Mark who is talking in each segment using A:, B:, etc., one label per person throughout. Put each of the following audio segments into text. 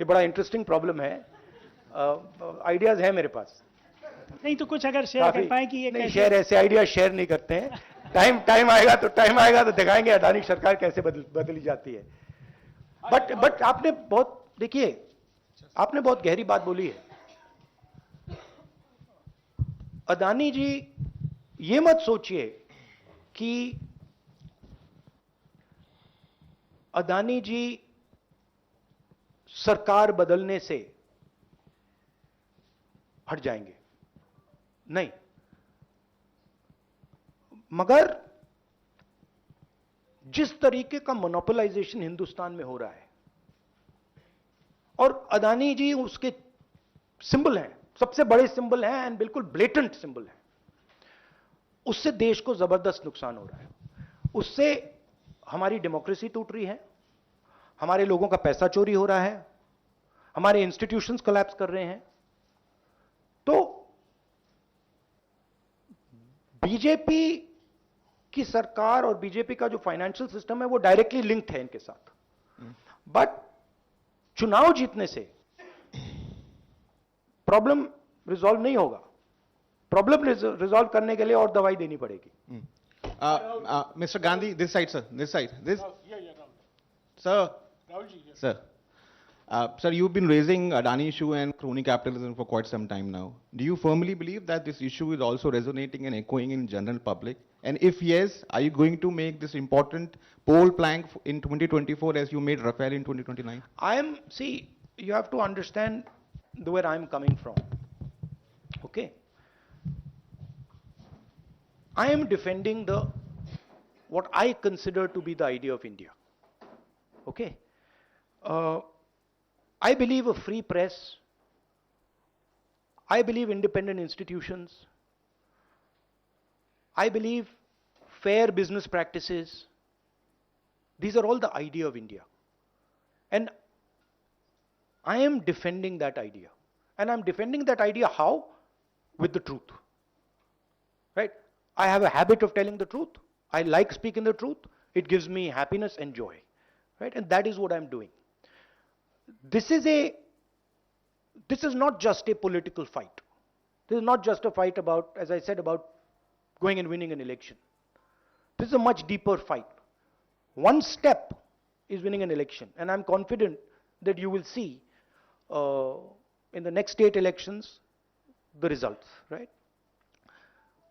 A: ये बड़ा interesting problem है, आइडियाज है मेरे पास।
B: नहीं तो कुछ अगर शेयर कर पाए कि ये
A: नहीं,
B: कैसे
A: शेयर ऐसे आइडिया शेयर नहीं करते हैं। टाइम आएगा तो दिखाएंगे अडानी सरकार कैसे बदली जाती है। बट आपने बहुत, देखिए आपने बहुत गहरी बात बोली है। अडानी जी, ये मत सोचिए कि अडानी जी सरकार बदलने से हट जाएंगे, नहीं। मगर जिस तरीके का मोनोपोलाइजेशन हिंदुस्तान में हो रहा है, और अडानी जी उसके सिंबल हैं, सबसे बड़े सिंबल हैं एंड बिल्कुल ब्लेटेंट सिंबल हैं, उससे देश को जबरदस्त नुकसान हो रहा है। उससे हमारी डेमोक्रेसी टूट रही है, हमारे लोगों का पैसा चोरी हो रहा है, हमारे इंस्टीट्यूशंस कोलैप्स कर रहे हैं। तो बीजेपी की सरकार और बीजेपी का जो फाइनेंशियल सिस्टम है वो डायरेक्टली लिंक्ड है इनके साथ। बट चुनाव जीतने से प्रॉब्लम रिजॉल्व नहीं होगा। प्रॉब्लम रिजॉल्व करने के लिए और दवाई देनी पड़ेगी।
C: Mr. Gandhi, this side, sir. This side. This. Sir. Sir. Sir, you've been raising Adani issue and crony capitalism for quite some time now. Do you firmly believe that this issue is also resonating and echoing in general public? And if yes, are you going to make this important poll plank in 2024 as you made Rafael in 2029?
A: See, you have to understand where I'm coming from. Okay? I am defending what I consider to be the idea of India. Okay? I believe a free press. I believe independent institutions. I believe fair business practices. These are all the idea of India. And I am defending that idea. And I'm defending that idea how? With the truth. Right? I have a habit of telling the truth. I like speaking the truth. It gives me happiness and joy. Right? And that is what I'm doing. This is not just a political fight. This is not just a fight about, as I said, about going and winning an election. This is a much deeper fight. One step is winning an election, and I'm confident that you will see in the next state elections the results, right?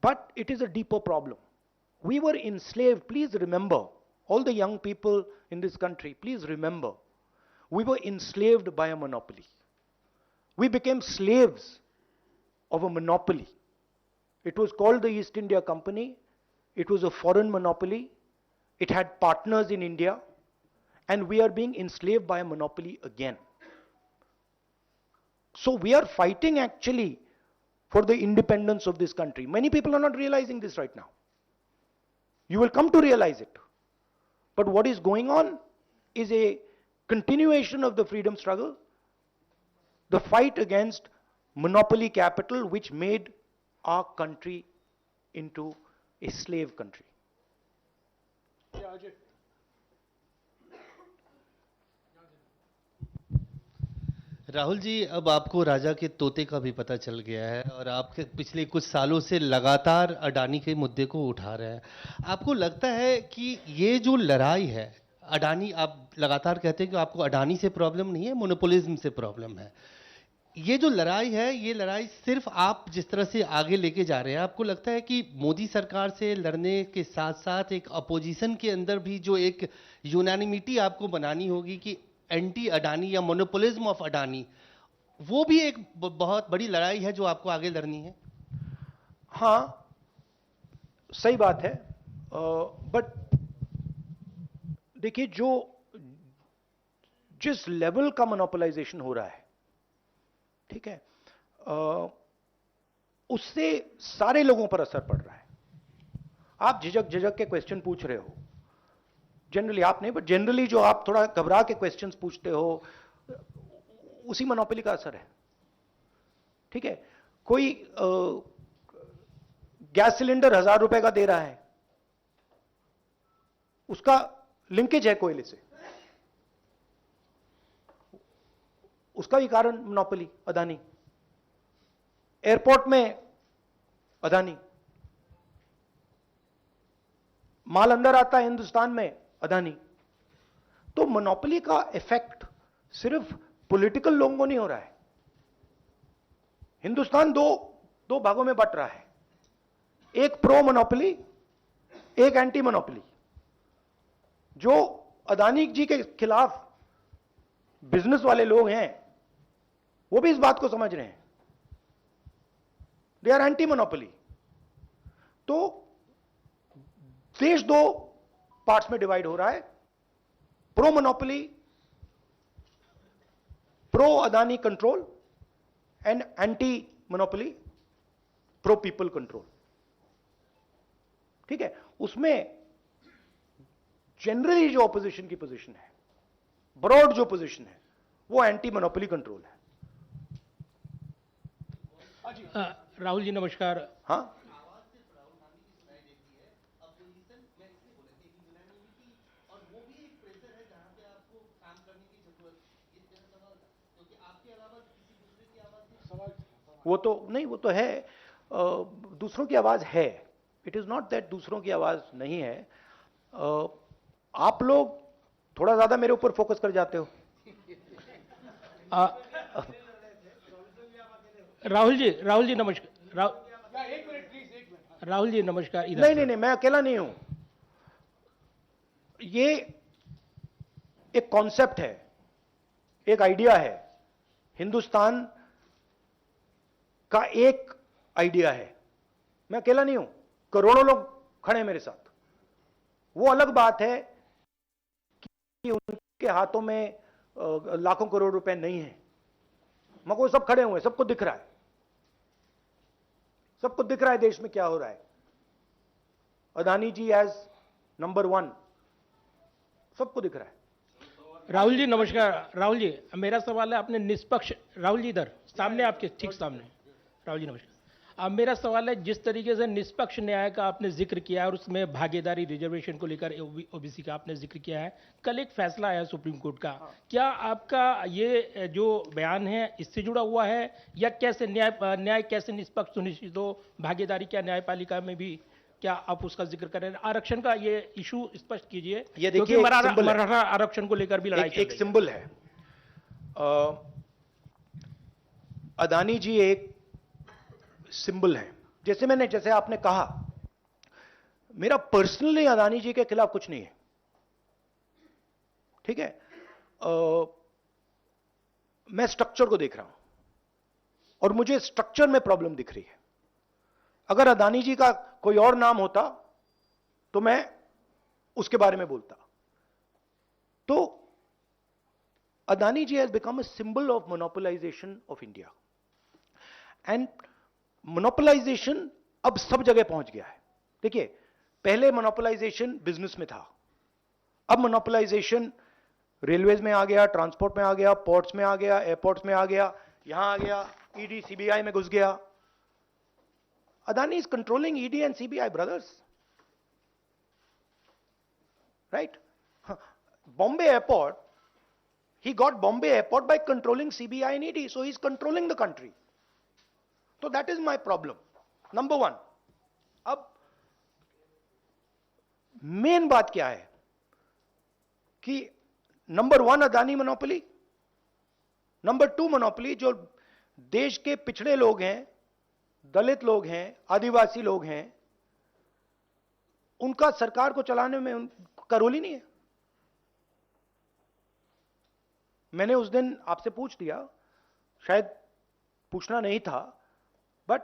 A: But it is a deeper problem. We were enslaved. Please remember, all the young people in this country, please remember, we were enslaved by a monopoly. We became slaves of a monopoly. It was called the East India Company. It was a foreign monopoly. It had partners in India. And we are being enslaved by a monopoly again. So we are fighting actually for the independence of this country. Many people are not realizing this right now. You will come to realize it. But what is going on is a continuation of the freedom struggle, the fight against monopoly capital which made our country into a slave country.
D: Rahul ji, अब आपको राजा के तोते का भी पता चल गया है और आपके पिछले कुछ सालों से लगातार अडानी के मुद्दे को उठा रहे हैं। आपको लगता है कि ये जो लड़ाई है, अडानी, आप लगातार कहते हैं कि आपको अडानी से प्रॉब्लम नहीं है, मोनोपोलिज्म से प्रॉब्लम है। ये जो लड़ाई है, ये लड़ाई सिर्फ आप जिस तरह से आगे लेके जा रहे हैं, आपको लगता है कि मोदी सरकार से लड़ने के साथ साथ एक अपोजिशन के अंदर भी जो एक यूनानिमिटी आपको बनानी होगी कि एंटी अडानी या मोनोपोलिज्म ऑफ अडानी, वो भी एक बहुत बड़ी लड़ाई है जो आपको आगे लड़नी है?
A: हाँ, सही बात है। बट देखिए, जिस लेवल का मोनोपोलाइजेशन हो रहा है, ठीक है, उससे सारे लोगों पर असर पड़ रहा है। आप झिझक के क्वेश्चन पूछ रहे हो, जनरली आप नहीं, बट जनरली जो आप थोड़ा घबरा के क्वेश्चंस पूछते हो, उसी मोनोपोली का असर है। ठीक है, कोई गैस सिलेंडर 1000 रुपए का दे रहा है, उसका लिंकेज है कोयले से। उसका भी कारण मोनोपोली, अदानी। एयरपोर्ट में अदानी, माल अंदर आता है हिंदुस्तान में, अदानी। तो मोनोपोली का इफेक्ट सिर्फ पॉलिटिकल लोगों को नहीं हो रहा है। हिंदुस्तान दो भागों में बट रहा है, एक प्रो मोनोपोली, एक एंटी मोनोपोली। जो अदानी जी के खिलाफ बिजनेस वाले लोग हैं, वो भी इस बात को समझ रहे हैं, दे आर एंटी मोनोपोली। तो देश दो पार्ट्स में डिवाइड हो रहा है, pro monopoly, pro Adani control, and anti monopoly, pro people control. ठीक है, उसमें जनरली जो ऑपोजिशन की पोजीशन है, ब्रॉड जो पोजीशन है, वो एंटी मोनोपोली कंट्रोल है।
B: राहुल जी नमस्कार।
A: हाँ, वो तो नहीं, वो तो है, दूसरों की आवाज है। इट इज नॉट दैट दूसरों की आवाज नहीं है। आप लोग थोड़ा ज्यादा मेरे ऊपर फोकस कर जाते हो।
B: राहुल जी नमस्कार। राहुल जी नमस्कार। इधर
A: नहीं नहीं नहीं, मैं अकेला नहीं हूं। ये एक कॉन्सेप्ट है, एक आइडिया है, हिंदुस्तान का एक आइडिया है। मैं अकेला नहीं हूं, करोड़ों लोग खड़े हैं मेरे साथ। वो अलग बात है कि उनके हाथों में लाखों करोड़ रुपए नहीं है, मगर वो सब खड़े हुए हैं, सबको दिख रहा है, सबको दिख रहा है देश में क्या हो रहा है। अदानी जी एज नंबर 1, सबको दिख रहा है।
B: राहुल जी नमस्कार। राहुल जी, मेरा सवाल है, आपने निष्पक्ष, राहुल जी इधर सामने, आपके ठीक सामने। राहुल जी नमस्कार। अब मेरा सवाल है, जिस तरीके से निष्पक्ष न्याय का आपने जिक्र किया है और उसमें भागीदारी रिजर्वेशन को लेकर ओबीसी का आपने जिक्र किया है, कल एक फैसला आया सुप्रीम कोर्ट का, क्या आपका ये जो बयान है इससे जुड़ा हुआ है, या कैसे न्याय कैसे निष्पक्ष सुनिश्चित हो, भागीदारी क्या न्यायपालिका में भी, क्या आप उसका जिक्र करें? आरक्षण का ये इशू स्पष्ट कीजिए।
A: ये देखिए,
B: क्योंकि मराठा आरक्षण को लेकर भी लड़ाई
A: एक सिंबल है। अदानी जी एक सिंबल है। जैसे आपने कहा, मेरा पर्सनली अदानी जी के खिलाफ कुछ नहीं है, ठीक है। मैं स्ट्रक्चर को देख रहा हूं और मुझे स्ट्रक्चर में प्रॉब्लम दिख रही है। अगर अदानी जी का कोई और नाम होता तो मैं उसके बारे में बोलता। तो Adani ji has become a symbol of monopolisation of India, and monopolisation अब सब जगह पहुंच गया है। देखिए, पहले मोनोपोलाइजेशन बिजनेस में था, अब मोनोपोलाइजेशन रेलवेज में आ गया, ट्रांसपोर्ट में आ गया, पोर्ट्स में आ गया, एयरपोर्ट्स में आ गया, यहां आ गया, ईडी सीबीआई में घुस गया। Adani is controlling ED and CBI, brothers. Right? Bombay Airport, he got Bombay Airport by controlling CBI and ED, so he's controlling the country. So that is my problem. Number 1. अब main बात क्या है कि number 1 Adani monopoly, number 2 monopoly जो देश के पिछड़े लोग हैं, दलित लोग हैं, आदिवासी लोग हैं, उनका सरकार को चलाने में उनका रोल ही नहीं है। मैंने उस दिन आपसे पूछ लिया, शायद पूछना नहीं था, बट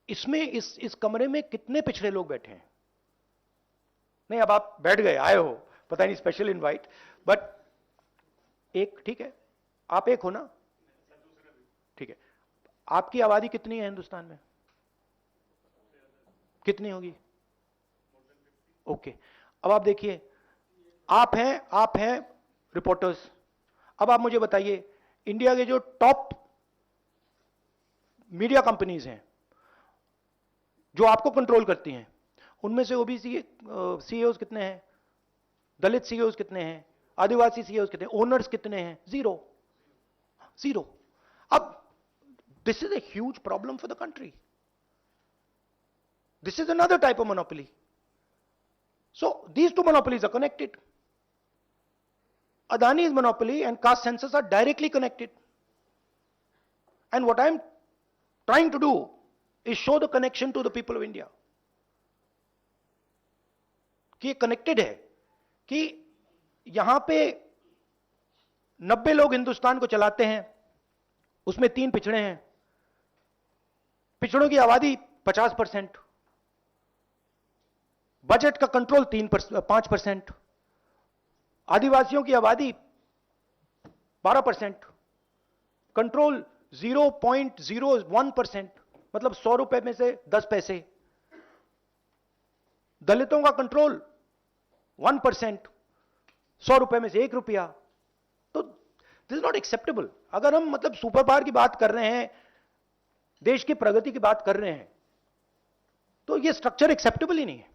A: इसमें इस कमरे में कितने पिछड़े लोग बैठे हैं? नहीं, अब आप बैठ गए, आए हो, पता नहीं स्पेशल इनवाइट, बट एक, ठीक है, आप एक हो ना, ठीक है। आपकी आबादी कितनी है हिंदुस्तान में? कितनी होगी? ओके, अब आप देखिए, आप हैं रिपोर्टर्स। अब आप मुझे बताइए, इंडिया के जो टॉप मीडिया कंपनीज हैं जो आपको कंट्रोल करती हैं, उनमें से ओबीसी सीईओज कितने हैं? दलित सीईओज कितने हैं? आदिवासी सीईओज कितने हैं? ओनर्स कितने हैं? 0। zero. This is a huge problem for the country. This is another type of monopoly. So these two monopolies are connected. Adani's monopoly and caste census are directly connected. And what I'm trying to do is show the connection to the people of India. कि ये connected है, कि यहां पे 90 लोग हिंदुस्तान को चलाते हैं, उसमें 3 पिछड़े हैं, पिछड़ों की आबादी 50%, बजट का कंट्रोल 5%, आदिवासियों की आबादी 12%, कंट्रोल 0.01%, मतलब 100 रुपए में से 10 पैसे, दलितों का कंट्रोल 1%, 100 रुपए में से 1 रुपया. तो दिस इज नॉट एक्सेप्टेबल. अगर हम मतलब सुपर पावर की बात कर रहे हैं, देश की प्रगति की बात कर रहे हैं, तो ये स्ट्रक्चर एक्सेप्टेबल ही नहीं है.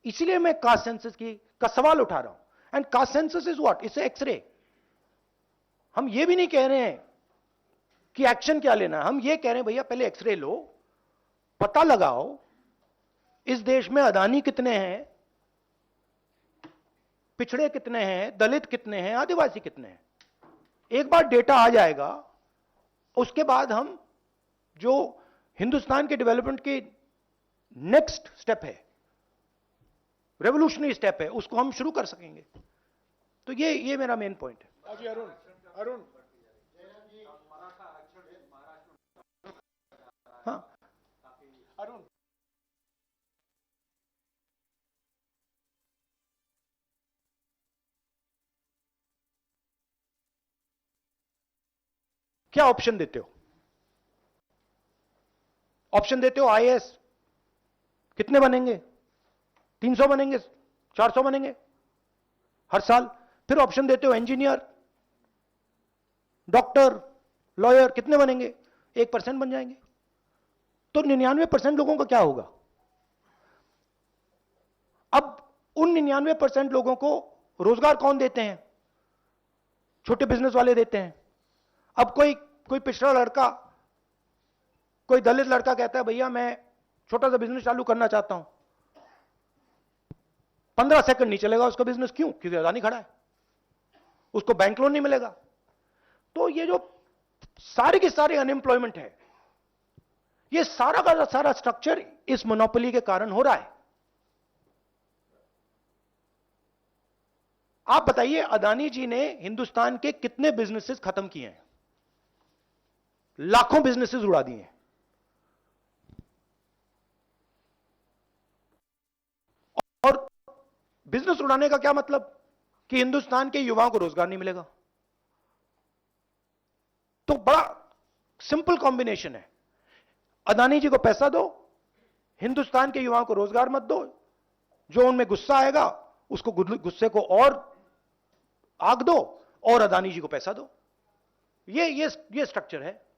A: इसीलिए मैं कास्ट सेंसस का सवाल उठा रहा हूं. And caste census is what? It's x-ray. हम ये भी नहीं कह रहे हैं कि एक्शन क्या लेना है, हम ये कह रहे हैं भैया पहले एक्सरे लो, पता लगाओ इस देश में अदानी कितने हैं, पिछड़े कितने हैं, दलित कितने हैं, आदिवासी कितने हैं. एक बार डेटा आ जाएगा, उसके बाद हम जो हिंदुस्तान के डेवलपमेंट की नेक्स्ट स्टेप है, रेवोल्यूशनरी स्टेप है, उसको हम शुरू कर सकेंगे. तो ये मेरा मेन पॉइंट है.
E: जी अरुण
A: हाँ,
E: अरुण
A: क्या ऑप्शन देते हो? ऑप्शन देते हो आईएएस कितने बनेंगे? 300 बनेंगे, 400 बनेंगे हर साल. फिर ऑप्शन देते हो इंजीनियर, डॉक्टर, लॉयर कितने बनेंगे? 1% बन जाएंगे. तो 99% लोगों का क्या होगा? अब उन 99% लोगों को रोजगार कौन देते हैं? छोटे बिजनेस वाले देते हैं. अब कोई पिछड़ा लड़का, कोई दलित लड़का कहता है भैया मैं छोटा सा बिजनेस चालू करना चाहता हूं, 15 सेकंड नहीं चलेगा उसका बिजनेस. क्यों? क्योंकि अदानी खड़ा है, उसको बैंक लोन नहीं मिलेगा. तो ये जो सारे के सारे अनएम्प्लॉयमेंट है, ये सारा का सारा स्ट्रक्चर इस मोनोपोली के कारण हो रहा है. आप बताइए अदानी जी ने हिंदुस्तान के कितने बिजनेसेस खत्म किए हैं? लाखों बिजनेसेस उड़ा दिए हैं. और बिजनेस उड़ाने का क्या मतलब? कि हिंदुस्तान के युवाओं को रोजगार नहीं मिलेगा. तो बड़ा सिंपल कॉम्बिनेशन है. अदानी जी को पैसा दो, हिंदुस्तान के युवाओं को रोजगार मत दो. जो उनमें गुस्सा आएगा उसको गुस्से को और आग दो, और अदानी जी को पैसा दो. ये स्ट्रक्चर है.